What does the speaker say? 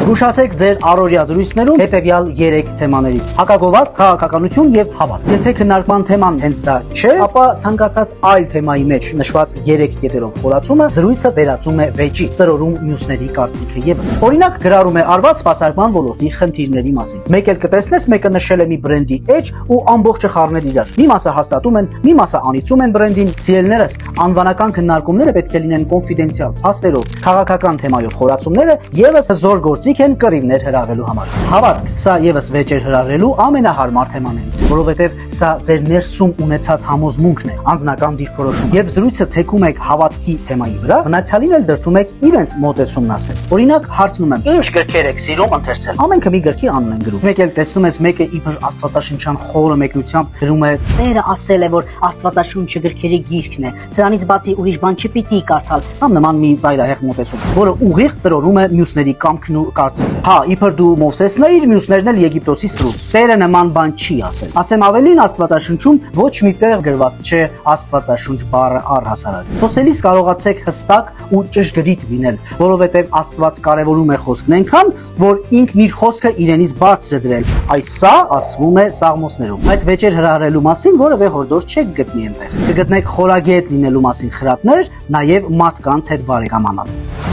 Զգուշացեք ձեր առօրյա զրույցներում հետևյալ 3 թեմաներից. հակագովազդ, քաղաքականություն եւ հավատք։ Եթե քննարկման թեման հենց դա չէ, ապա ցանկացած այլ թեմայի մեջ նշված 3 կետերով խորացումը զրույցը վերածում է վեճի, տրորում մյուսների կարծիքը եւս։ Օրինակ, գրառում է արված սպասարկման ոլորտի խնդիրների մասին։ Մեկ էլ կտեսնես, մեկը նշել է մի բրենդի էջ ու ամբողջը խառնել իրար։ Մի մասը հաստատում են, մի մասը անիծում են բրենդին։ Սիրելիներս, անվանական քննարկումները պետք է լինեն կոնֆիդենցիալ, փաստերով, քաղաքական թեմայով խորացումները եւս հզոր գործիք են կռիվներ հրավելու համար։ Հավատք, սա եւս վեճեր հրավելու ամենահարմար թեմաներից է, որովհետեւ սա ձեր ներսում ունեցած համոզմունքն է, անձնական դիրքորոշում։ Երբ զրույցը թեքում եք հավատքի թեմայի վրա, մնացյալին էլ դրդում եք իրենց մոտեցումն ասել։ Օրինակ, հարցնում եմ. ինչ գրքեր եք սիրում ընթերցել։ Ամենքը մի գրքի անուն են գրում։ Մեկ էլ տեսնում ես մեկը իբր աստվածաշնչյան խորը մեկնությամբ գրում է. Տերը ասել է, որ Աստվածաշունչը գրքերի գիրքն է։ Սրանից բացի ուրիշ բան չպիտի կարդալ։ Կամ նման մի ծայրահեղ մոտեցում, որը ուղիղ տրորում է մյուսների կամքն ու կարծիքը։ Հա, իբր դու Մովսեսն էիր, մյուսներն էլ Եգիպտոսի ստրուկ։ Տերը նման բան չի ասել։ Ասեմ ավելին, Աստվածաշնչում ոչ մի տեղ գրված չէ Աստվածաշունչ բառը առհասարակ։ Խոսելիս կարողացեք հստակ ու ճշգրիտ լինել, որովհետև Աստված կարևորում է խոսքն այնքան, որ ինքն իր խոսքը իրենից բարձր է դրել։ Այս սա ասվում է Սաղմոսներում։ Բայց վեճեր հրահրելու մասին որևէ հորդոր չեք գտնի այնտեղ։ Կգտնեք խորագետ լինելու մասին խրատներ, նաև մարդկանց հետ բարեկամանալ։